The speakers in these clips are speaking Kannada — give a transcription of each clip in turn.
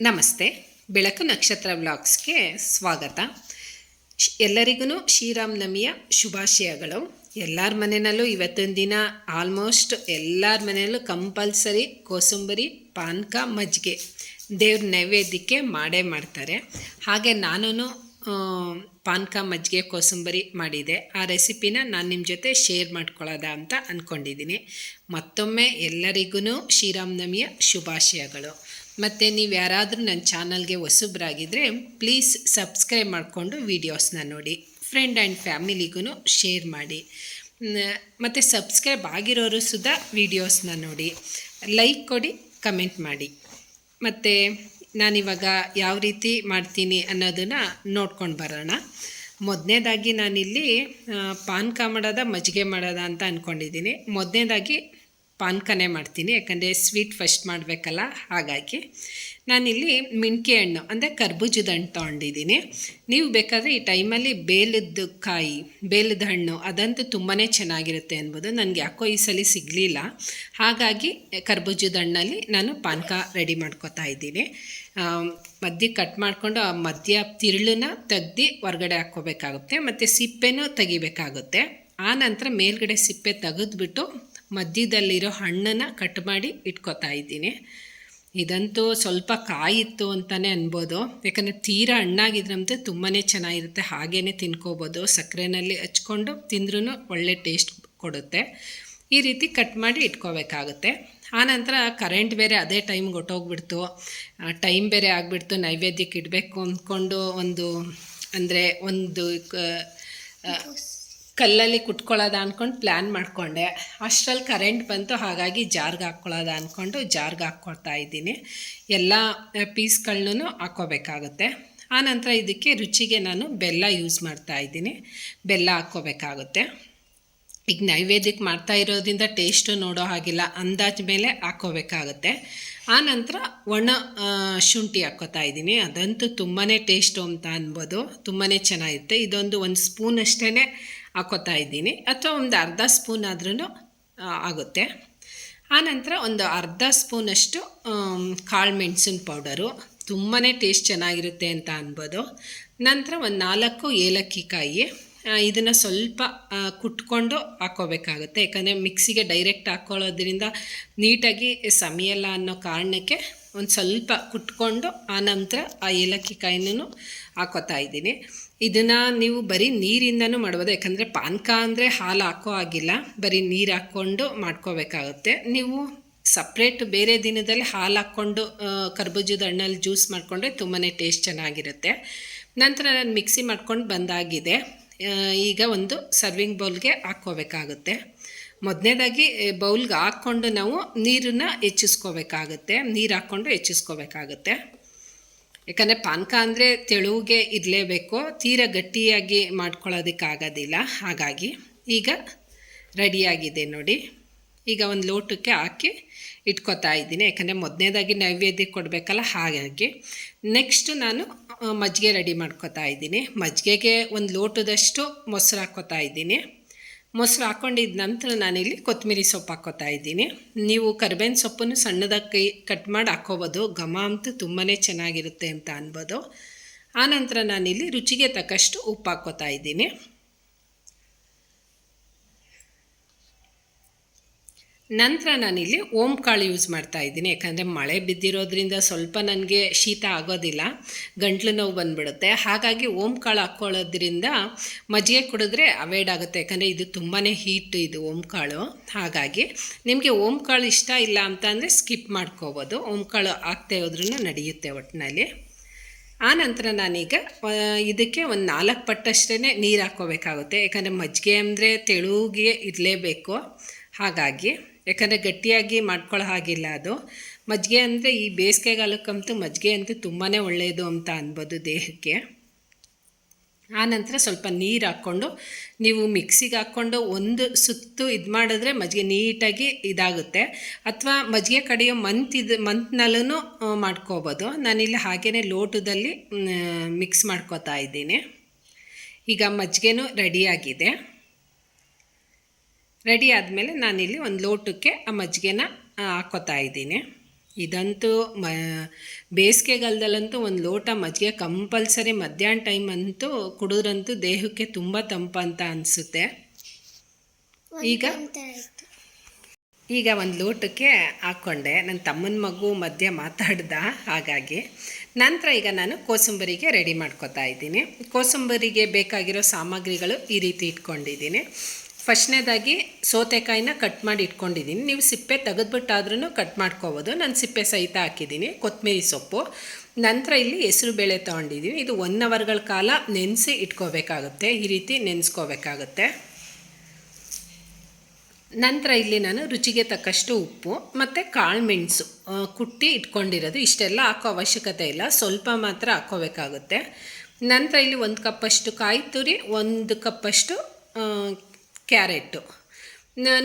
ನಮಸ್ತೆ. ಬೆಳಕು ನಕ್ಷತ್ರ ವ್ಲಾಗ್ಸ್ಗೆ ಸ್ವಾಗತ. ಎಲ್ಲರಿಗೂ ಶ್ರೀರಾಮನವಮಿಯ ಶುಭಾಶಯಗಳು. ಎಲ್ಲರ ಮನೆಯಲ್ಲೂ ಇವತ್ತಿನ ದಿನ ಆಲ್ಮೋಸ್ಟ್ ಎಲ್ಲರ ಮನೆಯಲ್ಲೂ ಕಂಪಲ್ಸರಿ ಕೋಸಂಬರಿ, ಪಾನಕ, ಮಜ್ಜಿಗೆ ದೇವ್ರ ನೈವೇದ್ಯಕ್ಕೆ ಮಾಡೇ ಮಾಡ್ತಾರೆ. ಹಾಗೆ ನಾನು ಪಾನಕ, ಮಜ್ಜಿಗೆ, ಕೋಸಂಬರಿ ಮಾಡಿದೆ. ಆ ರೆಸಿಪಿನ ನಾನು ನಿಮ್ಮ ಜೊತೆ ಶೇರ್ ಮಾಡ್ಕೊಳ್ಳೋದ ಅಂತ ಅಂದ್ಕೊಂಡಿದ್ದೀನಿ. ಮತ್ತೊಮ್ಮೆ ಎಲ್ಲರಿಗೂ ಶ್ರೀರಾಮನವಮಿಯ ಶುಭಾಶಯಗಳು. ಮತ್ತು ನೀವು ಯಾರಾದರೂ ನನ್ನ ಚಾನಲ್ಗೆ ಹೊಸಬ್ರಾಗಿದ್ದರೆ ಪ್ಲೀಸ್ ಸಬ್ಸ್ಕ್ರೈಬ್ ಮಾಡಿಕೊಂಡು ವೀಡಿಯೋಸ್ನ ನೋಡಿ, ಫ್ರೆಂಡ್ ಆ್ಯಂಡ್ ಫ್ಯಾಮಿಲಿಗೂ ಶೇರ್ ಮಾಡಿ. ಮತ್ತು ಸಬ್ಸ್ಕ್ರೈಬ್ ಆಗಿರೋರು ಸುಧಾ ವೀಡಿಯೋಸ್ನ ನೋಡಿ, ಲೈಕ್ ಕೊಡಿ, ಕಮೆಂಟ್ ಮಾಡಿ. ಮತ್ತು ನಾನಿವಾಗ ಯಾವ ರೀತಿ ಮಾಡ್ತೀನಿ ಅನ್ನೋದನ್ನು ನೋಡ್ಕೊಂಡು ಬರೋಣ. ಮೊದಲನೇದಾಗಿ ನಾನಿಲ್ಲಿ ಪಾನಕ ಮಾಡೋದ, ಮಜ್ಜಿಗೆ ಮಾಡೋದ ಅಂತ ಅಂದ್ಕೊಂಡಿದ್ದೀನಿ. ಮೊದಲನೇದಾಗಿ ಪಾನಕನೇ ಮಾಡ್ತೀನಿ, ಯಾಕಂದರೆ ಸ್ವೀಟ್ ಫಸ್ಟ್ ಮಾಡಬೇಕಲ್ಲ. ಹಾಗಾಗಿ ನಾನಿಲ್ಲಿ ಮಿಣ್ಕೆ ಹಣ್ಣು ಅಂದರೆ ಕರ್ಬೂಜದ ಹಣ್ಣು ತೊಗೊಂಡಿದ್ದೀನಿ. ನೀವು ಬೇಕಾದರೆ ಈ ಟೈಮಲ್ಲಿ ಬೇಲದ ಹಣ್ಣು ಅದಂತೂ ತುಂಬಾ ಚೆನ್ನಾಗಿರುತ್ತೆ ಅನ್ಬೋದು. ನನಗೆ ಯಾಕೋ ಈ ಸಲ ಸಿಗಲಿಲ್ಲ, ಹಾಗಾಗಿ ಕರ್ಬೂಜದ ಹಣ್ಣಲ್ಲಿ ನಾನು ಪಾನಕ ರೆಡಿ ಮಾಡ್ಕೊತಾ ಇದ್ದೀನಿ. ಮಧ್ಯೆ ಕಟ್ ಮಾಡಿಕೊಂಡು ಆ ಮಧ್ಯ ತಿರುಳನ್ನ ತೆಗ್ದು ಹೊರಗಡೆ ಹಾಕ್ಕೋಬೇಕಾಗುತ್ತೆ, ಮತ್ತು ಸಿಪ್ಪೆನೂ ತೆಗಿಬೇಕಾಗುತ್ತೆ. ಆ ನಂತರ ಮೇಲ್ಗಡೆ ಸಿಪ್ಪೆ ತೆಗೆದ್ಬಿಟ್ಟು ಮಧ್ಯದಲ್ಲಿರೋ ಹಣ್ಣನ್ನು ಕಟ್ ಮಾಡಿ ಇಟ್ಕೊತಾ ಇದ್ದೀನಿ. ಇದಂತೂ ಸ್ವಲ್ಪ ಕಾಯಿತ್ತು ಅಂತಲೇ ಅನ್ಬೋದು, ಯಾಕಂದರೆ ತೀರಾ ಹಣ್ಣಾಗಿದ್ರಂತೆ ತುಂಬಾ ಚೆನ್ನಾಗಿರುತ್ತೆ. ಹಾಗೇ ತಿನ್ಕೋಬೋದು, ಸಕ್ಕರೆನಲ್ಲಿ ಹಚ್ಕೊಂಡು ತಿಂದ್ರೂ ಒಳ್ಳೆ ಟೇಸ್ಟ್ ಕೊಡುತ್ತೆ. ಈ ರೀತಿ ಕಟ್ ಮಾಡಿ ಇಟ್ಕೋಬೇಕಾಗುತ್ತೆ. ಆನಂತರ ಕರೆಂಟ್ ಬೇರೆ ಅದೇ ಟೈಮ್ಗೆ ಹೊಟ್ಟೋಗ್ಬಿಡ್ತು, ಟೈಮ್ ಬೇರೆ ಆಗಿಬಿಡ್ತು. ನೈವೇದ್ಯಕ್ಕೆ ಇಡಬೇಕು ಅಂದ್ಕೊಂಡು ಒಂದು ಕಲ್ಲಲ್ಲಿ ಕುಟ್ಕೊಳ್ಳೋದ ಅಂದ್ಕೊಂಡು ಪ್ಲ್ಯಾನ್ ಮಾಡಿಕೊಂಡೆ. ಅಷ್ಟರಲ್ಲಿ ಕರೆಂಟ್ ಬಂತು, ಹಾಗಾಗಿ ಜಾರ್ಗೆ ಹಾಕ್ಕೊಳ್ಳೋದ ಅಂದ್ಕೊಂಡು ಜಾರ್ಗೆ ಹಾಕ್ಕೊಳ್ತಾ ಇದ್ದೀನಿ. ಎಲ್ಲ ಪೀಸ್ಗಳನ್ನೂ ಹಾಕ್ಕೋಬೇಕಾಗುತ್ತೆ. ಆನಂತರ ಇದಕ್ಕೆ ರುಚಿಗೆ ನಾನು ಬೆಲ್ಲ ಯೂಸ್ ಮಾಡ್ತಾ ಇದ್ದೀನಿ. ಬೆಲ್ಲ ಹಾಕ್ಕೋಬೇಕಾಗುತ್ತೆ. ಈಗ ನೈವೇದ್ಯಕ್ಕೆ ಮಾಡ್ತಾ ಇರೋದ್ರಿಂದ ಟೇಸ್ಟು ನೋಡೋ ಹಾಗಿಲ್ಲ, ಅಂದಾಜು ಮೇಲೆ ಹಾಕ್ಕೋಬೇಕಾಗುತ್ತೆ. ಆನಂತರ ಒಣ ಶುಂಠಿ ಹಾಕ್ಕೋತಾ ಇದ್ದೀನಿ. ಅದಂತೂ ತುಂಬಾ ಟೇಸ್ಟು ಅಂತ ಅನ್ಬೋದು, ತುಂಬಾ ಚೆನ್ನಾಗಿರುತ್ತೆ. ಒಂದು ಸ್ಪೂನ್ ಅಷ್ಟೇ ಹಾಕ್ಕೋತಾ ಇದ್ದೀನಿ, ಅಥವಾ ಒಂದು ಅರ್ಧ ಸ್ಪೂನ್ ಆದ್ರೂ ಆಗುತ್ತೆ. ಆನಂತರ ಒಂದು ಅರ್ಧ ಸ್ಪೂನಷ್ಟು ಕಾಳು ಮೆಣಸಿನ ಪೌಡರು, ತುಂಬಾ ಟೇಸ್ಟ್ ಚೆನ್ನಾಗಿರುತ್ತೆ ಅಂತ ಅನ್ಬೋದು. ನಂತರ ಒಂದು 4 ಏಲಕ್ಕಿ ಕಾಯಿ, ಇದನ್ನು ಸ್ವಲ್ಪ ಕುಟ್ಕೊಂಡು ಹಾಕ್ಕೋಬೇಕಾಗುತ್ತೆ. ಯಾಕಂದರೆ ಮಿಕ್ಸಿಗೆ ಡೈರೆಕ್ಟ್ ಹಾಕ್ಕೊಳ್ಳೋದ್ರಿಂದ ನೀಟಾಗಿ ಸಮಿಯಲ್ಲ ಅನ್ನೋ ಕಾರಣಕ್ಕೆ ಒಂದು ಸ್ವಲ್ಪ ಕುಟ್ಕೊಂಡು ಆನಂತರ ಆ ಏಲಕ್ಕಿ ಕಾಯಿನೂ ಹಾಕ್ಕೋತಾ ಇದ್ದೀನಿ. ಇದನ್ನು ನೀವು ಬರೀ ನೀರಿಂದನೂ ಮಾಡ್ಬೋದು, ಯಾಕಂದರೆ ಪಾನಕ ಅಂದರೆ ಹಾಲು ಹಾಕೋ ಆಗಿಲ್ಲ, ಬರೀ ನೀರು ಹಾಕ್ಕೊಂಡು ಮಾಡ್ಕೋಬೇಕಾಗುತ್ತೆ. ನೀವು ಸಪ್ರೇಟ್ ಬೇರೆ ದಿನದಲ್ಲಿ ಹಾಲು ಹಾಕ್ಕೊಂಡು ಕರ್ಬೂಜದ ಹಣ್ಣಲ್ಲಿ ಜ್ಯೂಸ್ ಮಾಡಿಕೊಂಡ್ರೆ ತುಂಬಾ ಟೇಸ್ಟ್ ಚೆನ್ನಾಗಿರುತ್ತೆ. ನಂತರ ನಾನು ಮಿಕ್ಸಿ ಮಾಡ್ಕೊಂಡು ಬಂದಾಗಿದೆ. ಈಗ ಒಂದು ಸರ್ವಿಂಗ್ ಬೌಲ್ಗೆ ಹಾಕ್ಕೋಬೇಕಾಗುತ್ತೆ. ಮೊದಲನೇದಾಗಿ ಬೌಲ್ಗೆ ಹಾಕ್ಕೊಂಡು ನಾವು ನೀರನ್ನು ಹೆಚ್ಚಿಸ್ಕೋಬೇಕಾಗುತ್ತೆ. ನೀರು ಹಾಕ್ಕೊಂಡು ಹೆಚ್ಚಿಸ್ಕೋಬೇಕಾಗುತ್ತೆ, ಯಾಕಂದರೆ ಪಾನಕ ಅಂದರೆ ತೆಳುಗೆ ಇರಲೇಬೇಕು, ತೀರಾ ಗಟ್ಟಿಯಾಗಿ ಮಾಡ್ಕೊಳ್ಳೋದಕ್ಕಾಗೋದಿಲ್ಲ. ಹಾಗಾಗಿ ಈಗ ರೆಡಿಯಾಗಿದೆ ನೋಡಿ. ಈಗ ಒಂದು ಲೋಟಕ್ಕೆ ಹಾಕಿ ಇಟ್ಕೊತಾ ಇದ್ದೀನಿ, ಯಾಕಂದರೆ ಮೊದಲನೇದಾಗಿ ನೈವೇದ್ಯಕ್ಕೆ ಕೊಡಬೇಕಲ್ಲ. ಹಾಗಾಗಿ ನೆಕ್ಸ್ಟ್ ನಾನು ಮಜ್ಜಿಗೆ ರೆಡಿ ಮಾಡ್ಕೊತಾ ಇದ್ದೀನಿ. ಮಜ್ಜಿಗೆಗೆ ಒಂದು ಲೋಟದಷ್ಟು ಮೊಸರು ಹಾಕ್ಕೋತಾ ಇದ್ದೀನಿ. ಮೊಸರು ಹಾಕ್ಕೊಂಡಿದ್ದ ನಂತರ ನಾನಿಲ್ಲಿ ಕೊತ್ತಂಬರಿ ಸೊಪ್ಪು ಹಾಕ್ಕೋತಾ ಇದ್ದೀನಿ. ನೀವು ಕರಿಬೇವಿನ ಸೊಪ್ಪನ್ನು ಸಣ್ಣದಾಗಿ ಕಟ್ ಮಾಡಿ ಹಾಕ್ಕೋಬೋದು, ಘಮ ಅಂತೂ ತುಂಬಾ ಚೆನ್ನಾಗಿರುತ್ತೆ ಅಂತ ಅನ್ಬೋದು. ಆನಂತರ ನಾನಿಲ್ಲಿ ರುಚಿಗೆ ತಕ್ಕಷ್ಟು ಉಪ್ಪು ಹಾಕ್ಕೋತಾ ಇದ್ದೀನಿ. ನಂತರ ನಾನಿಲ್ಲಿ ಓಂಕಾಳು ಯೂಸ್ ಮಾಡ್ತಾ ಇದ್ದೀನಿ, ಯಾಕಂದರೆ ಮಳೆ ಬಿದ್ದಿರೋದ್ರಿಂದ ಸ್ವಲ್ಪ ನನಗೆ ಶೀತ ಆಗೋದಿಲ್ಲ, ಗಂಟ್ಲು ನೋವು ಬಂದುಬಿಡುತ್ತೆ. ಹಾಗಾಗಿ ಓಂಕಾಳು ಹಾಕ್ಕೊಳ್ಳೋದ್ರಿಂದ ಮಜ್ಜಿಗೆ ಕುಡಿದ್ರೆ ಅವಾಯ್ಡ್ ಆಗುತ್ತೆ, ಯಾಕಂದರೆ ಇದು ತುಂಬಾ ಹೀಟ್ ಇದು ಓಂಕಾಳು. ಹಾಗಾಗಿ ನಿಮಗೆ ಓಂಕಾಳು ಇಷ್ಟ ಇಲ್ಲ ಅಂತ ಅಂದರೆ ಸ್ಕಿಪ್ ಮಾಡ್ಕೋಬೋದು, ಓಂಕಾಳು ಹಾಕ್ತೇ ಹೋದ್ರೂ ನಡೆಯುತ್ತೆ ಒಟ್ಟಿನಲ್ಲಿ. ಆನಂತರ ನಾನೀಗ ಇದಕ್ಕೆ ಒಂದು 4 ಪಟ್ಟಷ್ಟೇ ನೀರು ಹಾಕ್ಕೋಬೇಕಾಗುತ್ತೆ, ಯಾಕಂದರೆ ಮಜ್ಜಿಗೆ ಅಂದರೆ ತೆಳುಗೆ ಇರಲೇಬೇಕು. ಹಾಗಾಗಿ ಯಾಕಂದರೆ ಗಟ್ಟಿಯಾಗಿ ಮಾಡ್ಕೊಳ್ಳೋ ಹಾಗಿಲ್ಲ ಅದು. ಮಜ್ಜಿಗೆ ಅಂದರೆ ಈ ಬೇಸಿಗೆಗಾಲಕ್ಕಂತೂ ಮಜ್ಜಿಗೆ ಅಂತೂ ತುಂಬಾ ಒಳ್ಳೆಯದು ಅಂತ ಅನ್ಬೋದು ದೇಹಕ್ಕೆ. ಆನಂತರ ಸ್ವಲ್ಪ ನೀರು ಹಾಕ್ಕೊಂಡು ನೀವು ಮಿಕ್ಸಿಗೆ ಹಾಕ್ಕೊಂಡು ಒಂದು ಸುತ್ತು ಇದು ಮಾಡಿದ್ರೆ ಮಜ್ಜಿಗೆ ನೀಟಾಗಿ ಇದಾಗುತ್ತೆ, ಅಥವಾ ಮಜ್ಜಿಗೆ ಕಡೆಯೋ ಮಂತ್ನಲ್ಲೂ ಮಾಡ್ಕೋಬೋದು. ನಾನಿಲ್ಲಿ ಹಾಗೇ ಲೋಟದಲ್ಲಿ ಮಿಕ್ಸ್ ಮಾಡ್ಕೋತಾ ಇದ್ದೀನಿ. ಈಗ ಮಜ್ಜಿಗೆನೂ ರೆಡಿಯಾಗಿದೆ. ರೆಡಿ ಆದಮೇಲೆ ನಾನಿಲ್ಲಿ ಒಂದು ಲೋಟಕ್ಕೆ ಆ ಮಜ್ಜಿಗೆನ ಹಾಕ್ಕೋತಾ ಇದ್ದೀನಿ. ಇದಂತೂ ಬೇಸಿಗೆಗಾಲದಲ್ಲಂತೂ ಒಂದು ಲೋಟ ಮಜ್ಜಿಗೆ ಕಂಪಲ್ಸರಿ ಮಧ್ಯಾಹ್ನ ಟೈಮ್ ಅಂತೂ ಕುಡಿದ್ರಂತೂ ದೇಹಕ್ಕೆ ತುಂಬ ತಂಪಂತ ಅನಿಸುತ್ತೆ. ಈಗ ಒಂದು ಲೋಟಕ್ಕೆ ಹಾಕ್ಕೊಂಡೆ. ನನ್ನ ತಮ್ಮನ ಮಗು ಮಧ್ಯೆ ಮಾತಾಡ್ದ, ಹಾಗಾಗಿ ನಂತರ ಈಗ ನಾನು ಕೋಸಂಬರಿಗೆ ರೆಡಿ ಮಾಡ್ಕೊತಾ ಇದ್ದೀನಿ. ಕೋಸಂಬರಿಗೆ ಬೇಕಾಗಿರೋ ಸಾಮಗ್ರಿಗಳು ಈ ರೀತಿ ಇಟ್ಕೊಂಡಿದ್ದೀನಿ. ಫಸ್ಟ್ನೇದಾಗಿ ಸೌತೆಕಾಯಿನ ಕಟ್ ಮಾಡಿ ಇಟ್ಕೊಂಡಿದ್ದೀನಿ. ನೀವು ಸಿಪ್ಪೆ ತೆಗೆದ್ಬಿಟ್ಟಾದ್ರೂ ಕಟ್ ಮಾಡ್ಕೋಬೋದು. ನಾನು ಸಿಪ್ಪೆ ಸಹಿತ ಹಾಕಿದ್ದೀನಿ. ಕೊತ್ತಂಬರಿ ಸೊಪ್ಪು, ನಂತರ ಇಲ್ಲಿ ಹೆಸರು ಬೇಳೆ ತೊಗೊಂಡಿದ್ದೀನಿ. ಇದು 1 ಅವರ್ಗಳ ಕಾಲ ನೆನೆಸಿ ಇಟ್ಕೋಬೇಕಾಗುತ್ತೆ. ಈ ರೀತಿ ನೆನೆಸ್ಕೋಬೇಕಾಗುತ್ತೆ. ನಂತರ ಇಲ್ಲಿ ನಾನು ರುಚಿಗೆ ತಕ್ಕಷ್ಟು ಉಪ್ಪು ಮತ್ತು ಕಾಳು ಮೆಣಸು ಕುಟ್ಟಿ ಇಟ್ಕೊಂಡಿರೋದು, ಇಷ್ಟೆಲ್ಲ ಹಾಕೋ ಅವಶ್ಯಕತೆ ಇಲ್ಲ, ಸ್ವಲ್ಪ ಮಾತ್ರ ಹಾಕ್ಕೋಬೇಕಾಗುತ್ತೆ. ನಂತರ ಇಲ್ಲಿ 1 ಕಪ್ಪಷ್ಟು ಕಾಯಿ ತುರಿ, 1 ಕಪ್ಪಷ್ಟು ಕ್ಯಾರೆಟು.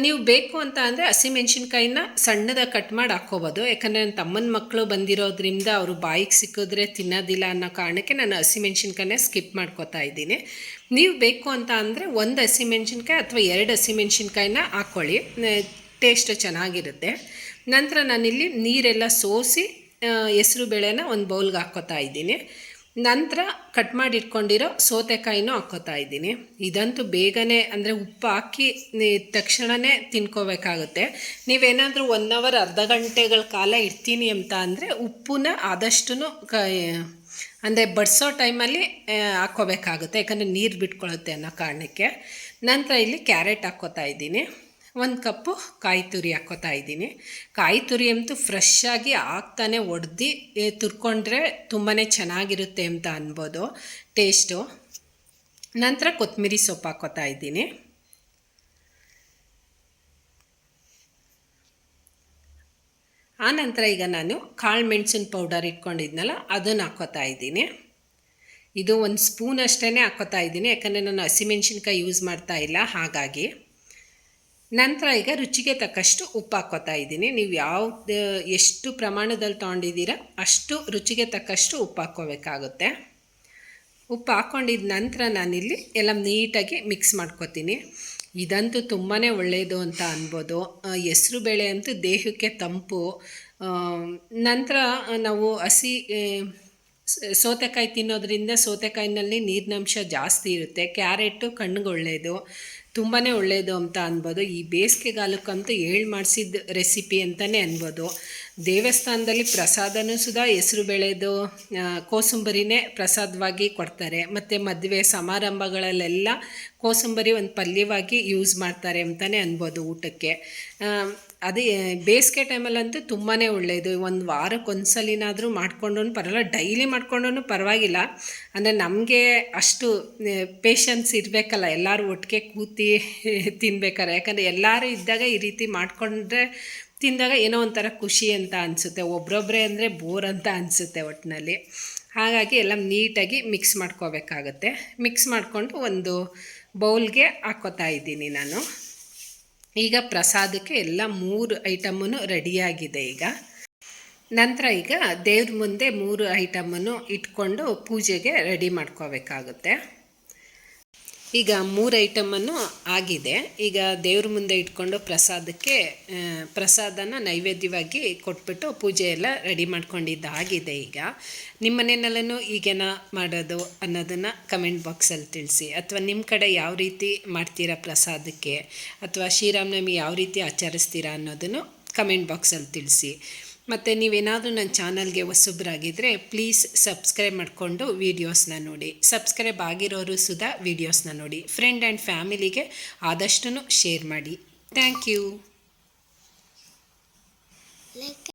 ನೀವು ಬೇಕು ಅಂತ ಅಂದರೆ ಹಸಿಮೆಣ್ಸಿನ್ಕಾಯಿನ ಸಣ್ಣದಾಗಿ ಕಟ್ ಮಾಡಿ ಹಾಕ್ಕೋಬೋದು. ಯಾಕಂದರೆ ನನ್ನ ತಮ್ಮನ ಮಕ್ಕಳು ಬಂದಿರೋದ್ರಿಂದ ಅವರು ಬಾಯಿಗೆ ಸಿಕ್ಕಿದ್ರೆ ತಿನ್ನೋದಿಲ್ಲ ಅನ್ನೋ ಕಾರಣಕ್ಕೆ ನಾನು ಹಸಿಮೆಣ್ಸಿನ್ಕಾಯಿನ ಸ್ಕಿಪ್ ಮಾಡ್ಕೋತಾ ಇದ್ದೀನಿ. ನೀವು ಬೇಕು ಅಂತ ಅಂದರೆ 1 ಹಸಿಮೆಣ್ಸಿನ್ಕಾಯಿ ಅಥವಾ 2 ಹಸಿಮೆಣ್ಸಿನ್ಕಾಯಿನ ಹಾಕ್ಕೊಳ್ಳಿ, ಟೇಸ್ಟ್ ಚೆನ್ನಾಗಿರುತ್ತೆ. ನಂತರ ನಾನಿಲ್ಲಿ ನೀರೆಲ್ಲ ಸೋಸಿ ಹೆಸರು ಬೇಳೆನ ಒಂದು ಬೌಲ್ಗೆ ಹಾಕ್ಕೋತಾ ಇದ್ದೀನಿ. ನಂತರ ಕಟ್ ಮಾಡಿ ಇಟ್ಕೊಂಡಿರೋ ಸೌತೆಕಾಯಿನೂ ಹಾಕ್ಕೋತಾ ಇದ್ದೀನಿ. ಇದಂತೂ ಬೇಗನೆ, ಅಂದರೆ ಉಪ್ಪು ಹಾಕಿ ತಕ್ಷಣವೇ ತಿನ್ಕೋಬೇಕಾಗುತ್ತೆ. ನೀವೇನಾದರೂ 1 ಅವರ್ ಅರ್ಧ ಗಂಟೆಗಳ ಕಾಲ ಇಡ್ತೀನಿ ಅಂತ ಅಂದರೆ ಉಪ್ಪನ್ನ ಆದಷ್ಟು ಅಂದರೆ ಬಡಿಸೋ ಟೈಮಲ್ಲಿ ಹಾಕ್ಕೋಬೇಕಾಗುತ್ತೆ, ಯಾಕಂದರೆ ನೀರು ಬಿಟ್ಕೊಳ್ಳುತ್ತೆ ಅನ್ನೋ ಕಾರಣಕ್ಕೆ. ನಂತರ ಇಲ್ಲಿ ಕ್ಯಾರೆಟ್ ಹಾಕ್ಕೋತಾ ಇದ್ದೀನಿ. 1 ಕಪ್ಪು ಕಾಯಿ ತುರಿ ಹಾಕ್ಕೋತಾ ಇದ್ದೀನಿ. ಕಾಯಿ ತುರಿ ಅಂತೂ ಫ್ರೆಶ್ ಆಗಿ ಹಾಕ್ತಾನೆ ಒಡೆದು ತುರ್ಕೊಂಡ್ರೆ ತುಂಬಾ ಚೆನ್ನಾಗಿರುತ್ತೆ ಅಂತ ಅನ್ಬೋದು ಟೇಸ್ಟು. ನಂತರ ಕೊತ್ತಂಬರಿ ಸೊಪ್ಪು ಹಾಕ್ಕೋತಾ ಇದ್ದೀನಿ. ಆನಂತರ ಈಗ ನಾನು ಕಾಳು ಮೆಣಸಿನ ಪೌಡರ್ ಇಟ್ಕೊಂಡಿದ್ನಲ್ಲ ಅದನ್ನು ಹಾಕ್ಕೋತಾ ಇದ್ದೀನಿ. ಇದು 1 ಸ್ಪೂನ್ ಅಷ್ಟೇ ಹಾಕ್ಕೋತಾ ಇದ್ದೀನಿ, ಯಾಕಂದರೆ ನಾನು ಹಸಿಮೆಣ್ಸಿನ್ಕಾಯಿ ಯೂಸ್ ಮಾಡ್ತಾ ಇಲ್ಲ, ಹಾಗಾಗಿ. ನಂತರ ಈಗ ರುಚಿಗೆ ತಕ್ಕಷ್ಟು ಉಪ್ಪು ಹಾಕ್ಕೋತಾ ಇದ್ದೀನಿ. ನೀವು ಎಷ್ಟು ಪ್ರಮಾಣದಲ್ಲಿ ತೊಗೊಂಡಿದ್ದೀರ ಅಷ್ಟು ರುಚಿಗೆ ತಕ್ಕಷ್ಟು ಉಪ್ಪು ಹಾಕ್ಕೋಬೇಕಾಗುತ್ತೆ. ಉಪ್ಪು ಹಾಕ್ಕೊಂಡಿದ್ದ ನಂತರ ನಾನಿಲ್ಲಿ ಎಲ್ಲ ನೀಟಾಗಿ ಮಿಕ್ಸ್ ಮಾಡ್ಕೊತೀನಿ. ಇದಂತೂ ತುಂಬಾ ಒಳ್ಳೆಯದು ಅಂತ ಅನ್ಬೋದು. ಹೆಸರು ಬೇಳೆ ಅಂತೂ ದೇಹಕ್ಕೆ ತಂಪು. ನಂತರ ನಾವು ಸೌತೆಕಾಯಿ ತಿನ್ನೋದ್ರಿಂದ ಸೌತೆಕಾಯಿನಲ್ಲಿ ನೀರಿನಂಶ ಜಾಸ್ತಿ ಇರುತ್ತೆ. ಕ್ಯಾರೆಟು ಕಣ್ಣಿಗೆ ಒಳ್ಳೆಯದು, ತುಂಬಾ ಒಳ್ಳೆಯದು ಅಂತ ಅನ್ಬೋದು. ಈ ಬೇಸಿಗೆಗಾಲಕ್ಕಂತೂ ಮಾಡಿಸಿದ ರೆಸಿಪಿ ಅಂತಲೇ ಅನ್ಬೋದು. ದೇವಸ್ಥಾನದಲ್ಲಿ ಪ್ರಸಾದನೂ ಸುಧಾ ಹೆಸರು ಬೇಳೆದು ಕೋಸಂಬರಿನೇ ಪ್ರಸಾದವಾಗಿ ಕೊಡ್ತಾರೆ. ಮತ್ತು ಮದುವೆ ಸಮಾರಂಭಗಳಲ್ಲೆಲ್ಲ ಕೋಸಂಬರಿ ಒಂದು ಪಲ್ಯವಾಗಿ ಯೂಸ್ ಮಾಡ್ತಾರೆ ಅಂತಲೇ ಅನ್ಬೋದು ಊಟಕ್ಕೆ. ಅದೇ ಬೇಸಿಗೆ ಟೈಮಲ್ಲಂತೂ ತುಂಬಾ ಒಳ್ಳೆಯದು. 1 ವಾರಕ್ಕೆ 1 ಸಲಿನಾದರೂ ಮಾಡ್ಕೊಂಡ್ರೂ ಪರವಾಗಿಲ್ಲ, ಡೈಲಿ ಮಾಡ್ಕೊಂಡ್ರೂ ಪರವಾಗಿಲ್ಲ. ಅಂದರೆ ನಮಗೆ ಅಷ್ಟು ಪೇಷನ್ಸ್ ಇರಬೇಕಲ್ಲ, ಎಲ್ಲರೂ ಒಟ್ಟಿಗೆ ಕೂತಿ ತಿನ್ಬೇಕಾರೆ. ಯಾಕಂದರೆ ಎಲ್ಲರೂ ಇದ್ದಾಗ ಈ ರೀತಿ ಮಾಡಿಕೊಂಡ್ರೆ ತಿಂದಾಗ ಏನೋ ಒಂಥರ ಖುಷಿ ಅಂತ ಅನಿಸುತ್ತೆ. ಒಬ್ರೊಬ್ಬರೇ ಅಂದರೆ ಬೋರ್ ಅಂತ ಅನಿಸುತ್ತೆ ಒಟ್ಟಿನಲ್ಲಿ. ಹಾಗಾಗಿ ಎಲ್ಲ ನೀಟಾಗಿ ಮಿಕ್ಸ್ ಮಾಡ್ಕೋಬೇಕಾಗತ್ತೆ. ಮಿಕ್ಸ್ ಮಾಡಿಕೊಂಡು ಒಂದು ಬೌಲ್ಗೆ ಹಾಕ್ಕೋತಾ ಇದ್ದೀನಿ ನಾನು. ಈಗ ಪ್ರಸಾದಕ್ಕೆ ಎಲ್ಲ 3 ಐಟಮನ್ನು ರೆಡಿಯಾಗಿದೆ ಈಗ. ನಂತರ ಈಗ ದೇವ್ರ ಮುಂದೆ 3 ಐಟಮನ್ನು ಇಟ್ಕೊಂಡು ಪೂಜೆಗೆ ರೆಡಿ ಮಾಡ್ಕೋಬೇಕಾಗುತ್ತೆ. ಈಗ 3 ಐಟಮನ್ನು ಆಗಿದೆ. ಈಗ ದೇವ್ರ ಮುಂದೆ ಇಟ್ಕೊಂಡು ಪ್ರಸಾದನ ನೈವೇದ್ಯವಾಗಿ ಕೊಟ್ಬಿಟ್ಟು ಪೂಜೆ ಎಲ್ಲ ರೆಡಿ ಮಾಡ್ಕೊಂಡಿದ್ದಾಗಿದೆ. ಈಗ ನಿಮ್ಮ ಮನೆಯಲ್ಲೆಲ್ಲೂ ಈಗೇನ ಮಾಡೋದು ಅನ್ನೋದನ್ನು ಕಮೆಂಟ್ ಬಾಕ್ಸಲ್ಲಿ ತಿಳಿಸಿ. ಅಥವಾ ನಿಮ್ಮ ಕಡೆ ಯಾವ ರೀತಿ ಮಾಡ್ತೀರಾ ಪ್ರಸಾದಕ್ಕೆ, ಅಥವಾ ಶ್ರೀರಾಮನವಮಿ ಯಾವ ರೀತಿ ಆಚರಿಸ್ತೀರಾ ಅನ್ನೋದನ್ನು ಕಮೆಂಟ್ ಬಾಕ್ಸಲ್ಲಿ ತಿಳಿಸಿ. ಮತ್ತು ನೀವೇನಾದರೂ ನನ್ನ ಚಾನಲ್ಗೆ ಹೊಸಬ್ರಾಗಿದ್ದರೆ ಪ್ಲೀಸ್ ಸಬ್ಸ್ಕ್ರೈಬ್ ಮಾಡಿಕೊಂಡು ವೀಡಿಯೋಸ್ನ ನೋಡಿ. ಸಬ್ಸ್ಕ್ರೈಬ್ ಆಗಿರೋರು ಸುಧಾ ವೀಡಿಯೋಸ್ನ ನೋಡಿ. ಫ್ರೆಂಡ್ ಆ್ಯಂಡ್ ಫ್ಯಾಮಿಲಿಗೆ ಆದಷ್ಟು ಶೇರ್ ಮಾಡಿ. Thank you.